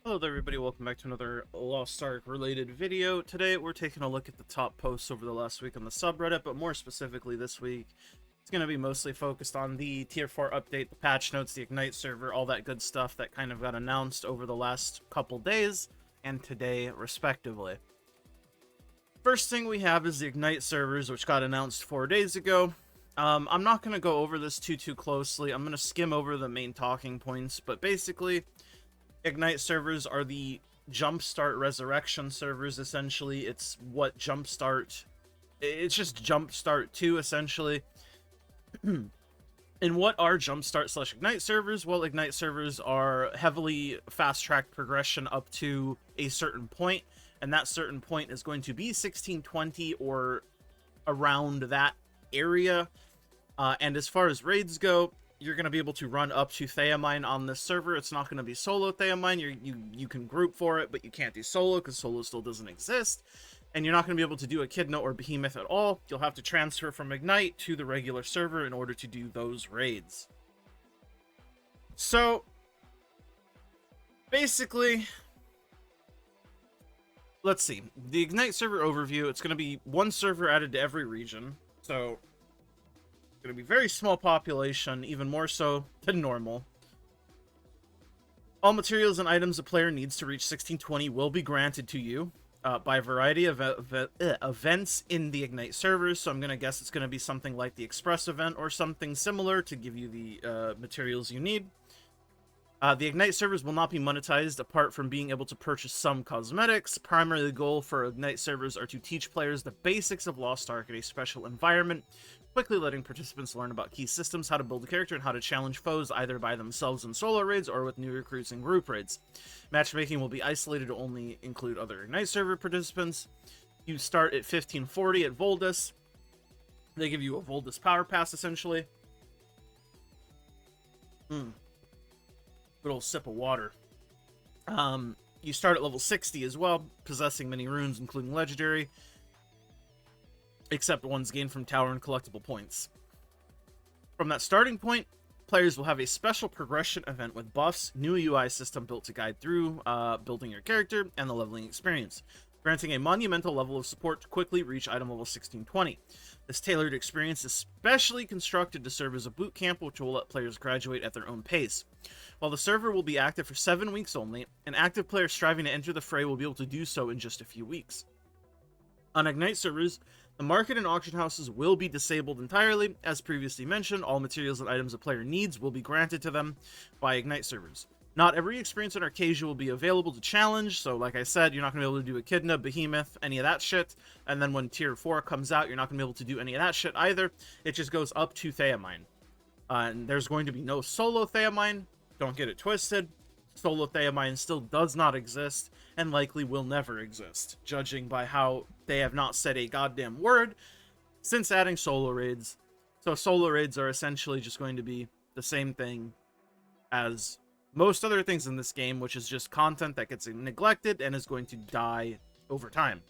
Hello there everybody, welcome back to another Lost Ark related video. Today we're taking a look at the top posts over the last week on the subreddit, but more specifically this week, it's going to be mostly focused on the Tier 4 update, the patch notes, the Ignite server, all that good stuff that kind of got announced over the last couple days, and today respectively. First thing we have is the Ignite servers, which got announced 4 days ago. I'm not going to go over this too closely, I'm going to skim over the main talking points, but basically, Ignite servers are the Jumpstart Resurrection servers, essentially. It's what Jumpstart... It's just Jumpstart 2, essentially. And what are Jumpstart/Ignite servers? Well, Ignite servers are heavily fast-tracked progression up to a certain point, and that certain point is going to be 1620 or around that area. And as far as raids go, you're going to be able to run up to Theamine on this server. It's not going to be solo Theamine. You can group for it, but you can't do solo because solo still doesn't exist. And you're not going to be able to do Echidna or Behemoth at all. You'll have to transfer from Ignite to the regular server in order to do those raids. So, basically, let's see. The Ignite server overview, it's going to be one server added to every region. So, going to be very small population, even more so than normal. All materials and items a player needs to reach 1620 will be granted to you by a variety of events in the Ignite servers. So I'm going to guess it's going to be something like the Express event or something similar to give you the materials you need. The Ignite servers will not be monetized apart from being able to purchase some cosmetics. Primarily the goal for Ignite servers are to teach players the basics of Lost Ark in a special environment, quickly letting participants learn about key systems, how to build a character, and how to challenge foes either by themselves in solo raids or with new recruits in group raids. Matchmaking will be isolated to only include other Ignite server participants. You start at 1540 at Voldus. They give you a Voldus power pass, essentially. Good old sip of water. You start at level 60 as well, possessing many runes, including legendary, except ones gained from tower and collectible points. From that starting point, players will have a special progression event with buffs, new UI system built to guide through building your character, and the leveling experience, granting a monumental level of support to quickly reach item level 1620. This tailored experience is specially constructed to serve as a boot camp, which will let players graduate at their own pace. While the server will be active for 7 weeks only, an active player striving to enter the fray will be able to do so in just a few weeks. On Ignite servers, the market and auction houses will be disabled entirely. As previously mentioned, all materials and items a player needs will be granted to them by Ignite servers. Not every experience in Arcasia will be available to challenge, so like I said, you're not going to be able to do Echidna, Behemoth, any of that shit, and then when Tier 4 comes out, you're not going to be able to do any of that shit either. It just goes up to Theamine. And there's going to be no solo Theamine, don't get it twisted. Solo Theamine still does not exist, and likely will never exist, judging by how they have not said a goddamn word since adding solo raids. So solo raids are essentially just going to be the same thing as most other things in this game, which is just content that gets neglected and is going to die over time.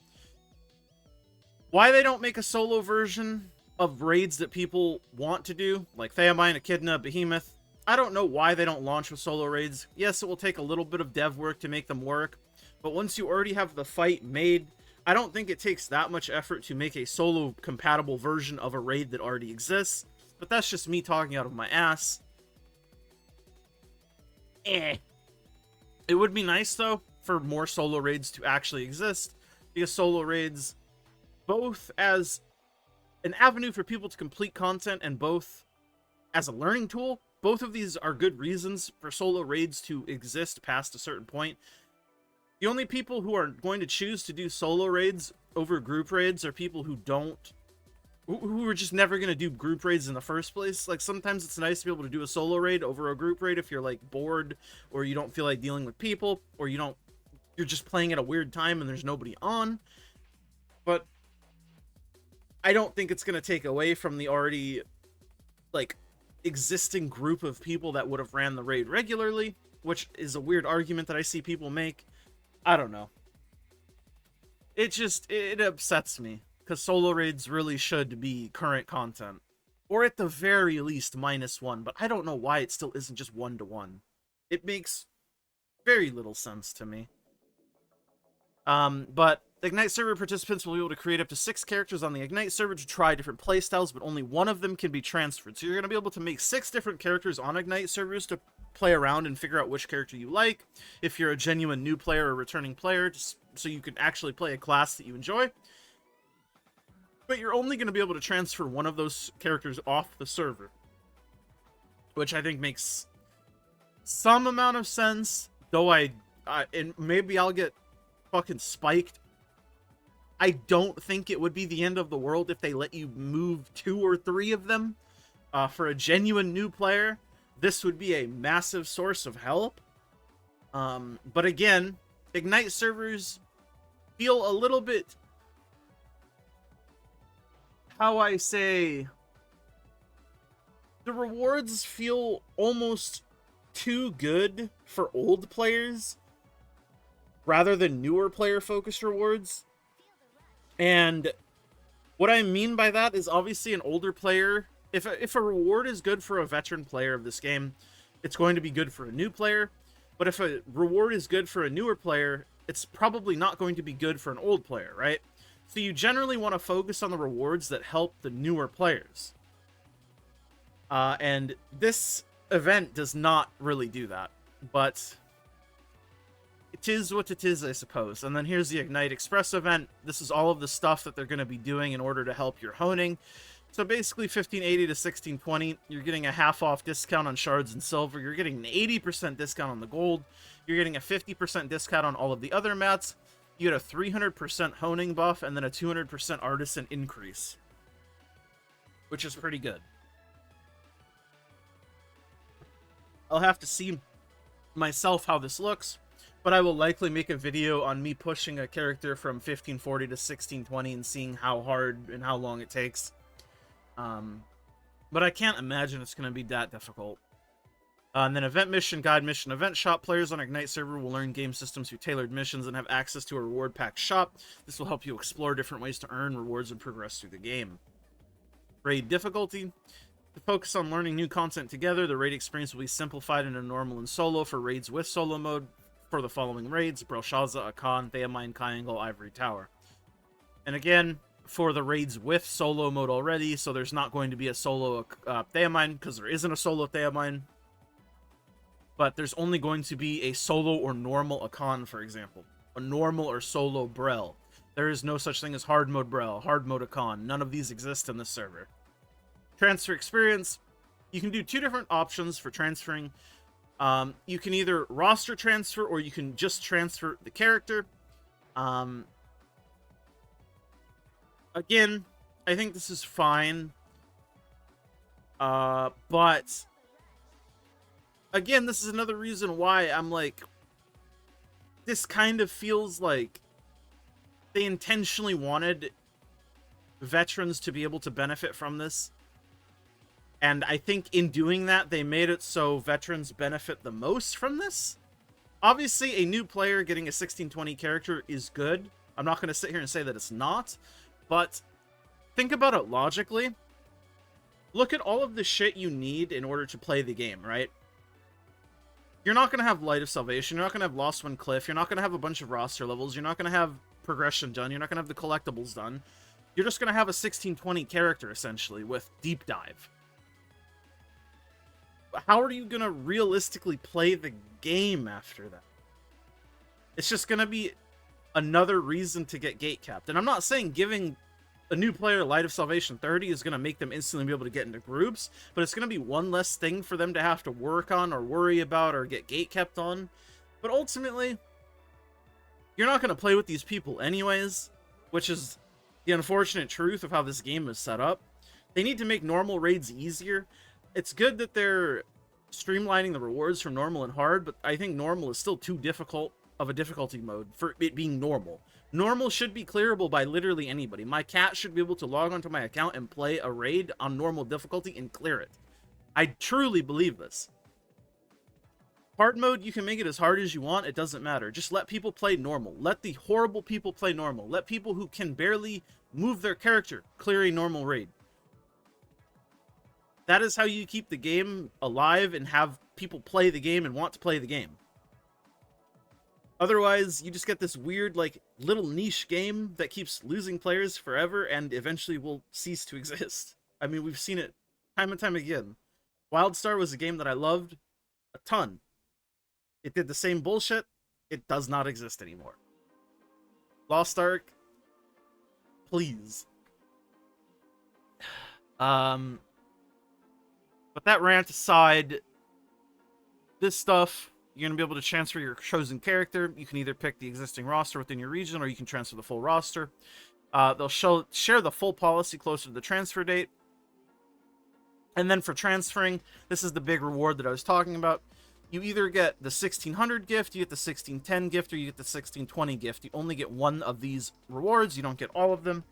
Why they don't make a solo version of raids that people want to do, like Theamine, Echidna, Behemoth, I don't know why they don't launch with solo raids. Yes, it will take a little bit of dev work to make them work, but once you already have the fight made, I don't think it takes that much effort to make a solo compatible version of a raid that already exists. But that's just me talking out of my ass. It would be nice, though, for more solo raids to actually exist, because solo raids, both as an avenue for people to complete content and both as a learning tool, both of these are good reasons for solo raids to exist past a certain point. The only people who are going to choose to do solo raids over group raids are people who are just never going to do group raids in the first place. Like, sometimes it's nice to be able to do a solo raid over a group raid if you're, like, bored, or you don't feel like dealing with people, or you're just playing at a weird time and there's nobody on. But I don't think it's going to take away from the already, like, existing group of people that would have ran the raid regularly, which is a weird argument that I see people make. I don't know. It upsets me, because solo raids really should be current content, or at the very least -1, but I don't know why it still isn't just 1-to-1. It makes very little sense to me. But Ignite server participants will be able to create up to 6 characters on the Ignite server to try different playstyles, but only one of them can be transferred. So you're going to be able to make 6 different characters on Ignite servers to play around and figure out which character you like. If you're a genuine new player or returning player, just so you can actually play a class that you enjoy. But you're only going to be able to transfer one of those characters off the server, which I think makes some amount of sense, though and maybe I'll get fucking spiked. I don't think it would be the end of the world if they let you move 2 or 3 of them. For a genuine new player, this would be a massive source of help. But again, Ignite servers feel a little bit, how I say, the rewards feel almost too good for old players rather than newer player focused rewards. And what I mean by that is, obviously an older player, if a reward is good for a veteran player of this game, it's going to be good for a new player. But if a reward is good for a newer player, it's probably not going to be good for an old player, right? So you generally want to focus on the rewards that help the newer players. And this event does not really do that, but it is what it is, I suppose. And then here's the Ignite Express event. This is all of the stuff that they're going to be doing in order to help your honing. So basically 1580 to 1620, you're getting a half off discount on shards and silver. You're getting an 80% discount on the gold. You're getting a 50% discount on all of the other mats. You get a 300% honing buff and then a 200% artisan increase, which is pretty good. I'll have to see myself how this looks, but I will likely make a video on me pushing a character from 1540 to 1620 and seeing how hard and how long it takes. But I can't imagine it's going to be that difficult. And then event mission, guide mission, event shop. Players on Ignite server will learn game systems through tailored missions and have access to a reward pack shop. This will help you explore different ways to earn rewards and progress through the game. Raid difficulty. To focus on learning new content together, the raid experience will be simplified into normal and solo for raids with solo mode for the following raids: Belshazzar, Akan, Theamine, Triangle, Ivory Tower. And again, for the raids with solo mode already, so there's not going to be a solo Theamine, because there isn't a solo Theamine. But there's only going to be a solo or normal Akan, for example. A normal or solo Brel. There is no such thing as hard mode Brel, hard mode Akan. None of these exist in this server. Transfer experience. You can do 2 different options for transferring. You can either roster transfer or you can just transfer the character. Again, I think this is fine. But again, this is another reason why I'm like, this kind of feels like they intentionally wanted veterans to be able to benefit from this. And I think in doing that, they made it so veterans benefit the most from this. Obviously, a new player getting a 1620 character is good. I'm not going to sit here and say that it's not. But think about it logically. Look at all of the shit you need in order to play the game, right? You're not going to have Light of Salvation. You're not going to have Lost One Cliff. You're not going to have a bunch of roster levels. You're not going to have progression done. You're not going to have the collectibles done. You're just going to have a 1620 character, essentially, with Deep Dive. How are you going to realistically play the game after that? It's just going to be another reason to get gate capped. And I'm not saying giving a new player Light of Salvation 30 is going to make them instantly be able to get into groups, but it's going to be one less thing for them to have to work on or worry about or get gate kept on. But ultimately, you're not going to play with these people anyways, which is the unfortunate truth of how this game is set up. They need to make normal raids easier. It's good that they're streamlining the rewards from normal and hard, but I think normal is still too difficult of a difficulty mode for it being normal. Normal should be clearable by literally anybody. My cat should be able to log onto my account and play a raid on normal difficulty and clear it. I truly believe this. Hard mode, you can make it as hard as you want. It doesn't matter. Just let people play normal. Let the horrible people play normal. Let people who can barely move their character clear a normal raid. That is how you keep the game alive and have people play the game and want to play the game. Otherwise, you just get this weird, like, little niche game that keeps losing players forever and eventually will cease to exist. I mean, we've seen it time and time again. WildStar was a game that I loved a ton. It did the same bullshit. It does not exist anymore. Lost Ark, please. But that rant aside, this stuff, you're going to be able to transfer your chosen character. You can either pick the existing roster within your region, or you can transfer the full roster. They'll share the full policy closer to the transfer date. And then for transferring, this is the big reward that I was talking about. You either get the 1600 gift, you get the 1610 gift, or you get the 1620 gift. You only get one of these rewards. You don't get all of them.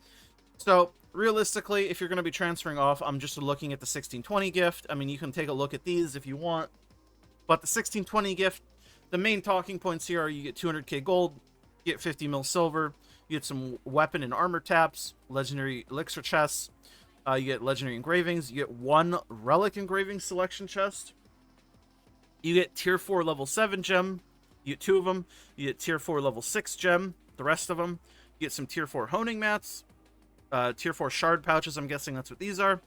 So, realistically, if you're going to be transferring off, I'm just looking at the 1620 gift. I mean, you can take a look at these if you want. But the 1620 gift, the main talking points here are you get 200k gold, you get 50 mil silver, you get some weapon and armor taps, legendary elixir chests, you get legendary engravings, you get one relic engraving selection chest, you get tier 4 level 7 gem, you get 2 of them, you get tier 4 level 6 gem, the rest of them, you get some tier 4 honing mats, tier 4 shard pouches, I'm guessing that's what these are.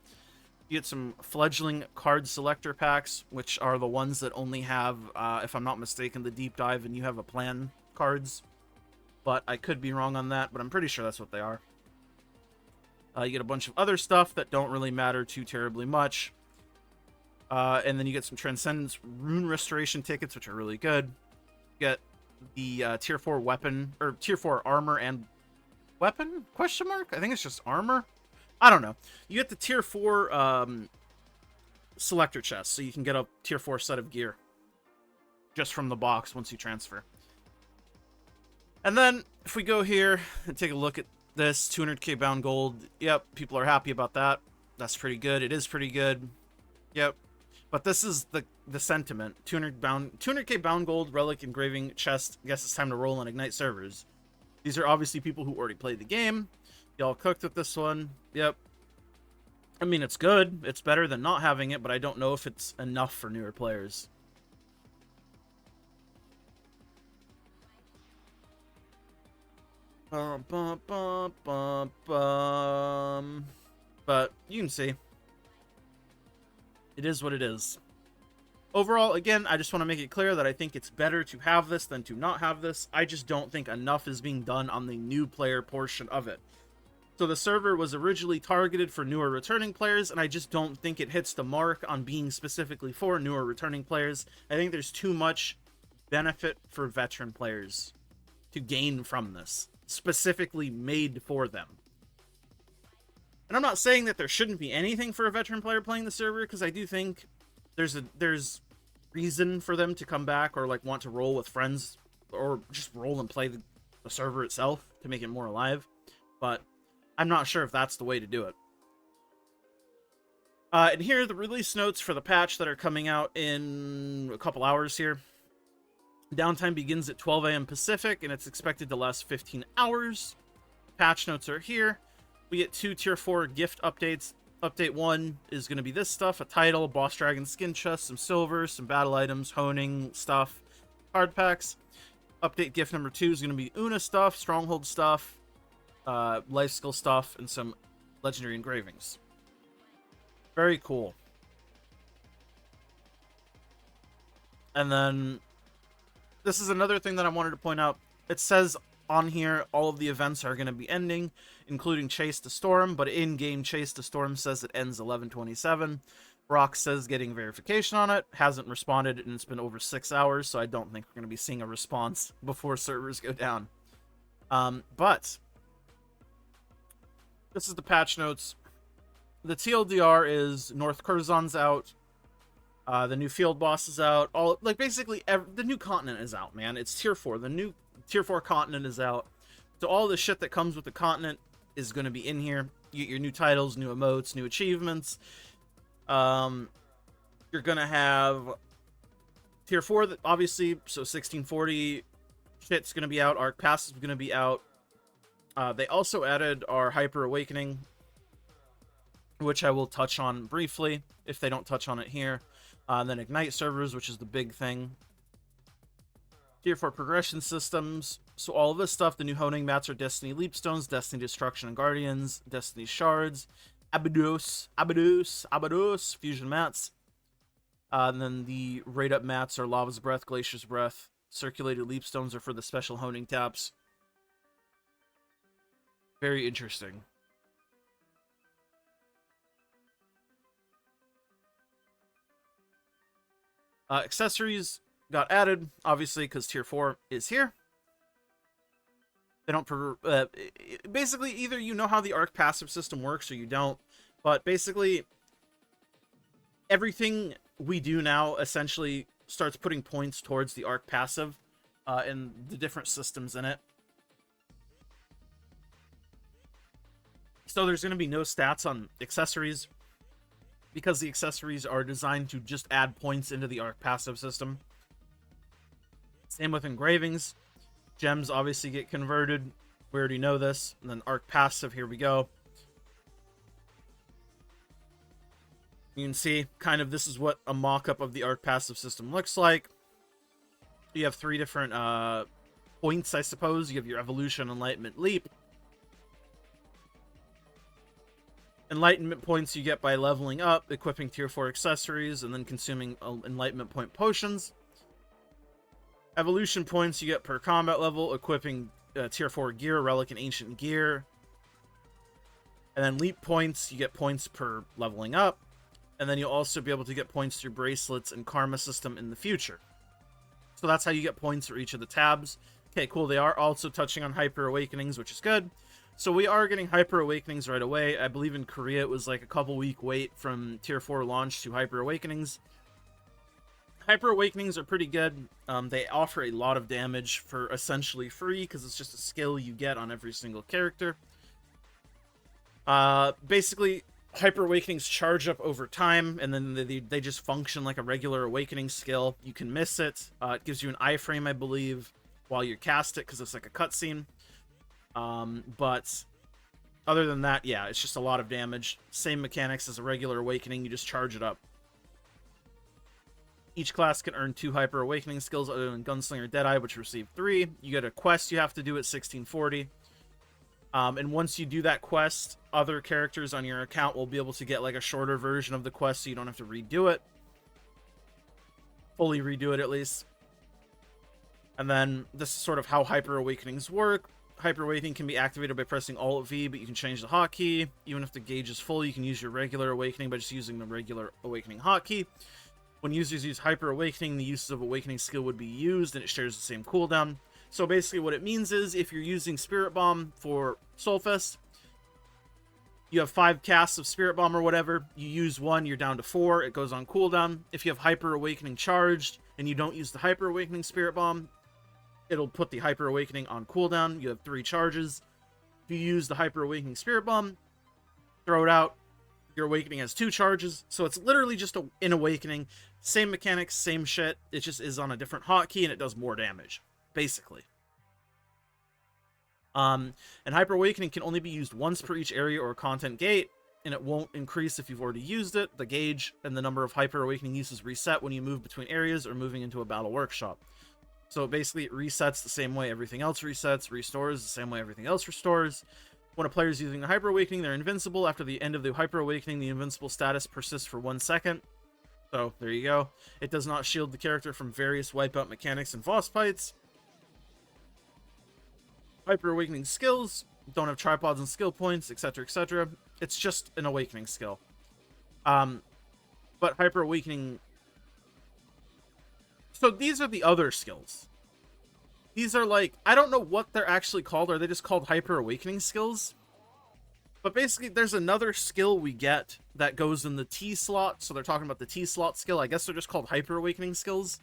You get some fledgling card selector packs, which are the ones that only have, if I'm not mistaken, the deep dive and you have a plan cards. But I could be wrong on that, but I'm pretty sure that's what they are. You get a bunch of other stuff that don't really matter too terribly much. And then you get some Transcendence Rune Restoration tickets, which are really good. You get the tier 4 weapon, or tier 4 armor and weapon? Question mark? I think it's just armor. I don't know. You get the tier 4 selector chest, so you can get a tier 4 set of gear just from the box once you transfer. And then, if we go here and take a look at this, 200k bound gold. Yep, people are happy about that. That's pretty good. It is pretty good. Yep. But this is the sentiment. 200k bound gold, relic engraving chest. I guess it's time to roll on Ignite servers. These are obviously people who already played the game. Y'all cooked with this one. Yep. I mean, it's good. It's better than not having it, but I don't know if it's enough for newer players. But you can see. It is what it is. Overall, again, I just want to make it clear that I think it's better to have this than to not have this. I just don't think enough is being done on the new player portion of it. So the server was originally targeted for newer returning players, and I just don't think it hits the mark on being specifically for newer returning players. I think there's too much benefit for veteran players to gain from this, specifically made for them. And I'm not saying that there shouldn't be anything for a veteran player playing the server, because I do think there's reason for them to come back or like want to roll with friends or just roll and play the server itself to make it more alive. But I'm not sure if that's the way to do it. And here are the release notes for the patch that are coming out in a couple hours here. Downtime begins at 12 a.m. Pacific, and it's expected to last 15 hours. Patch notes are here. We get 2 tier 4 gift updates. Update 1 is going to be this stuff: a title, boss dragon skin chest, some silver, some battle items, honing stuff, card packs. Update gift number 2 is going to be Una stuff, stronghold stuff, life skill stuff, and some legendary engravings. Very cool. And then this is another thing that I wanted to point out. It says on here all of the events are going to be ending, including Chase to Storm, but in-game Chase to Storm says it ends 11/27. Brock says getting verification on it, hasn't responded, and it's been over 6 hours, so I don't think we're going to be seeing a response before servers go down. But this is the patch notes. The TLDR is North Curzon's out. The new field boss is out. Basically, the new continent is out, man. It's tier 4. The new tier 4 continent is out. So all the shit that comes with the continent is going to be in here. You get your new titles, new emotes, new achievements. You're going to have tier 4, that obviously, so 1640 shit's going to be out. Arc Pass is going to be out. They also added our Hyper Awakening, which I will touch on briefly if they don't touch on it here. Then Ignite servers, which is the big thing. Tier 4 progression systems. So all of this stuff, the new honing mats are Destiny Leapstones, Destiny Destruction and Guardians, Destiny Shards, Abydos, Fusion mats. And then the rate up mats are Lava's Breath, Glacier's Breath. Circulated Leapstones are for the special honing taps. Very interesting. Accessories got added, obviously, because Tier 4 is here. They don't... basically, either you know how the Arc passive system works or you don't. But basically, everything we do now essentially starts putting points towards the Arc passive and the different systems in it. So there's going to be no stats on accessories, because the accessories are designed to just add points into the Arc passive system. Same with engravings. Gems obviously get converted. We already know this. And then Arc passive, here we go. You can see, kind of, this is what a mock-up of the Arc passive system looks like. You have 3 different points, I suppose. You have your Evolution, Enlightenment, Leap. Enlightenment points you get by leveling up, equipping Tier 4 accessories, and then consuming Enlightenment point potions. Evolution points you get per combat level, equipping Tier 4 gear, Relic, and Ancient gear. And then Leap points, you get points per leveling up. And then you'll also be able to get points through bracelets and Karma system in the future. So that's how you get points for each of the tabs. Okay, cool. They are also touching on Hyper Awakenings, which is good. So we are getting Hyper Awakenings right away. I believe in Korea it was like a couple-week wait from Tier 4 launch to Hyper Awakenings. Hyper Awakenings are pretty good. They offer a lot of damage for essentially free, because it's just a skill you get on every single character. Basically, Hyper Awakenings charge up over time, and then they just function like a regular Awakening skill. You can miss it. It gives you an iframe, I believe, while you cast it, because it's like a cutscene. But other than that, yeah, it's just a lot of damage. Same mechanics as a regular Awakening, you just charge it up. Each class can earn 2 Hyper Awakening skills other than Gunslinger Deadeye, which receive 3. You get a quest you have to do at 1640. And once you do that quest, other characters on your account will be able to get like a shorter version of the quest, so you don't have to redo it. Fully redo it, at least. And then this is sort of how Hyper Awakenings work. Hyper Awakening can be activated by pressing Alt-V, but you can change the hotkey. Even if the gauge is full, you can use your regular Awakening by just using the regular Awakening hotkey. When users use Hyper Awakening, the uses of Awakening skill would be used, and it shares the same cooldown. So basically what it means is, if you're using Spirit Bomb for Soulfest, you have 5 casts of Spirit Bomb or whatever, you use 1, you're down to 4, it goes on cooldown. If you have Hyper Awakening charged, and you don't use the Hyper Awakening Spirit Bomb, it'll put the Hyper Awakening on cooldown. You have 3 charges. If you use the Hyper Awakening Spirit Bomb, throw it out, your Awakening has 2 charges. So it's literally just an Awakening. Same mechanics, same shit. It just is on a different hotkey, and it does more damage, basically. And Hyper Awakening can only be used once per each area or content gate, and it won't increase if you've already used it. The gauge and the number of Hyper Awakening uses reset when you move between areas or moving into a battle workshop. So basically, it resets the same way everything else resets, restores the same way everything else restores. When a player is using the Hyper Awakening, they're invincible. After the end of the Hyper Awakening, the invincible status persists for 1 second. So, there you go. It does not shield the character from various wipeout mechanics and boss fights. Hyper Awakening skills don't have tripods and skill points, etc., etc. It's just an Awakening skill. But Hyper Awakening... So these are the other skills. These are like, I don't know what they're actually called. Are they just called Hyper Awakening skills? But basically, there's another skill we get that goes in the T slot. So they're talking about the T slot skill. I guess they're just called Hyper Awakening skills,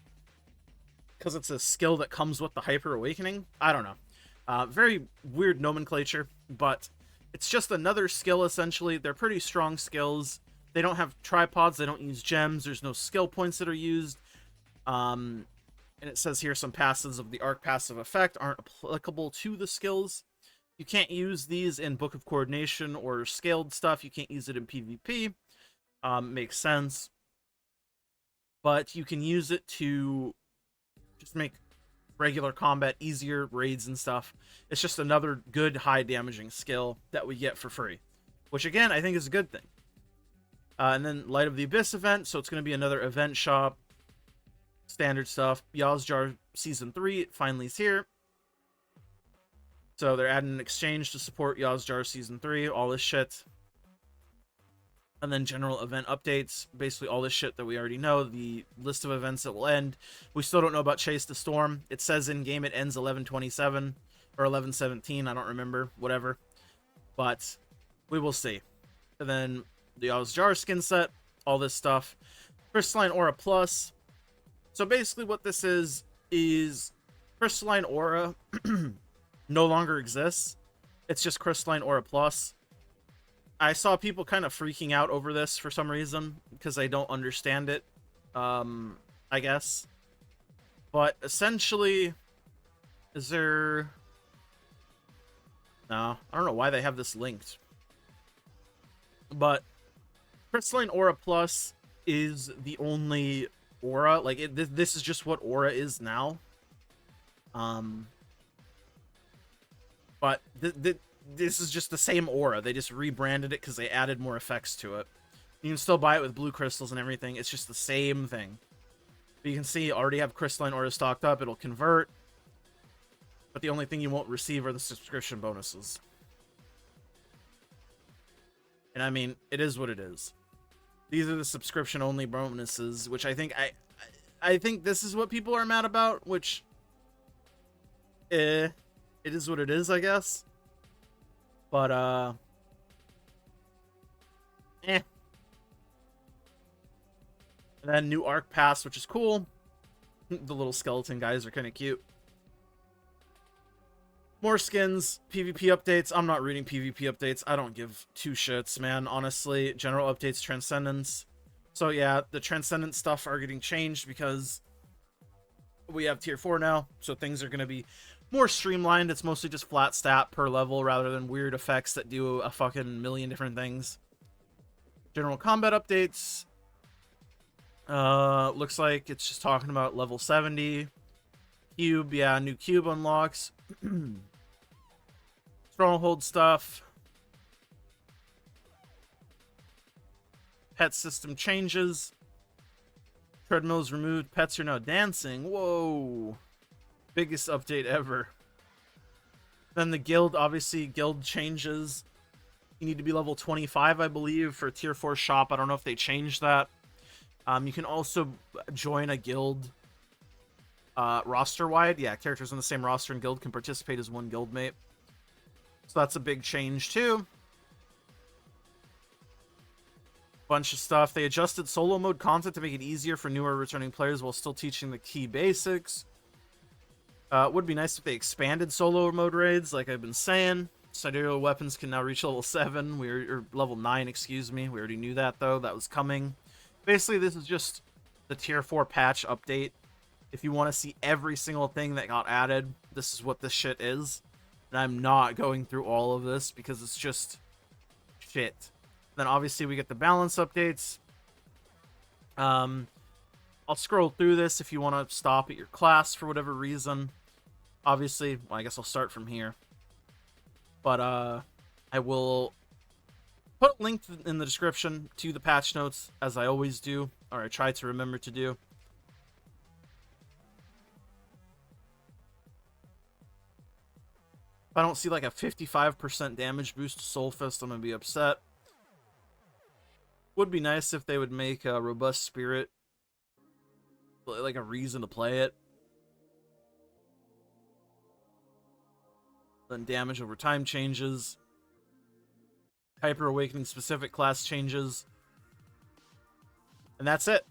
because it's a skill that comes with the Hyper Awakening. I don't know. Very weird nomenclature, but it's just another skill, essentially. They're pretty strong skills. They don't have tripods. They don't use gems. There's no skill points that are used. And it says here some passives of the Arc passive effect aren't applicable to the skills. You can't use these in Book of Coordination or scaled stuff. You can't use it in PvP. Makes sense. But you can use it to just make regular combat, easier raids and stuff. It's just another good high damaging skill that we get for free, which again I think is a good thing. And then Light of the Abyss event, so it's going to be another event shop, standard stuff. Yazjar Season 3 finally is here. So they're adding an exchange to support Yazjar Season 3, all this shit. And then general event updates, basically all this shit that we already know, the list of events that will end. We still don't know about Chase the Storm. It says in-game it ends 11/27 or 11/17, I don't remember, whatever. But we will see. And then the Yazjar skin set, all this stuff. Crystalline Aura Plus. So basically what this is Crystalline Aura no longer exists. It's just Crystalline Aura Plus. I saw people kind of freaking out over this for some reason because they don't understand it, I guess. But essentially, is there... No, I don't know why they have this linked. But Crystalline Aura Plus is the only aura. Like, this is just what aura is now. But this is just the same aura. They just rebranded it because they added more effects to it. You can still buy it with blue crystals and everything. It's just the same thing. But you can see, I already have Crystalline Aura stocked up. It'll convert. But the only thing you won't receive are the subscription bonuses. And I mean, it is what it is. These are the subscription-only bonuses, which I think I think this is what people are mad about, which... it is what it is, I guess. But, And then new Arc Pass, which is cool. The little skeleton guys are kind of cute. More skins, PvP updates. I'm not reading PvP updates. I don't give two shits, man. Honestly, general updates, Transcendence. So yeah, the Transcendence stuff are getting changed because we have Tier 4 now. So things are going to be more streamlined. It's mostly just flat stat per level rather than weird effects that do a fucking million different things. General combat updates. Looks like it's just talking about level 70. Cube, yeah, new cube unlocks. Stronghold stuff. Pet system changes. Treadmills removed. Pets are now dancing. Whoa. Biggest update ever. Then the guild, obviously, guild changes. You need to be level 25, I believe, for Tier 4 shop. I don't know if they changed that. You can also join a guild roster-wide. Yeah, characters on the same roster and guild can participate as one guildmate. So that's a big change, too. Bunch of stuff. They adjusted solo mode content to make it easier for newer returning players while still teaching the key basics. It would be nice if they expanded solo mode raids, like I've been saying. Sidereal weapons can now reach level 7. Or level 9, excuse me. We already knew that, though. That was coming. Basically, this is just the Tier 4 patch update. If you want to see every single thing that got added, this is what this shit is. And I'm not going through all of this because it's just shit. Then obviously we get the balance updates. I'll scroll through this if you want to stop at your class for whatever reason. Obviously, well, I guess I'll start from here. But I will put a link in the description to the patch notes, as I always do, or I try to remember to do. If I don't see like a 55% damage boost to Soulfist, I'm going to be upset. Would be nice if they would make a Robust Spirit like a reason to play it. Then damage over time changes. Hyper Awakening specific class changes. And that's it.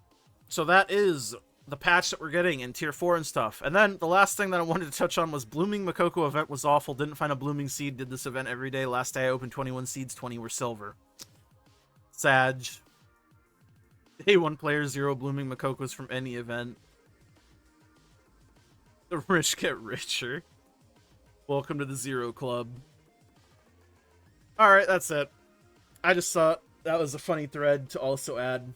So that is the patch that we're getting in Tier 4 and stuff. And then the last thing that I wanted to touch on was Blooming Makoko event was awful. Didn't find a Blooming Seed. Did this event every day. Last day I opened 21 seeds. 20 were silver. Sag. Day 1 player, 0 Blooming Makokos from any event. The rich get richer. Welcome to the Zero Club. Alright, that's it. I just thought that was a funny thread to also add.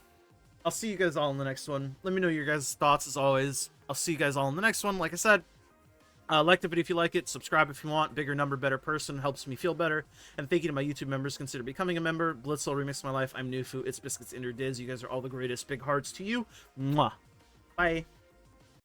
I'll see you guys all in the next one. Let me know your guys' thoughts as always. I'll see you guys all in the next one. Like I said, Like the video if you like it, subscribe if you want. Bigger number, better person, helps me feel better. And thank you to my YouTube members. Consider becoming a member. Blitzel remix my life. I'm Nufu. It's Biscuits Ender Diz. You guys are all the greatest. Big hearts to you. Mwah. Bye.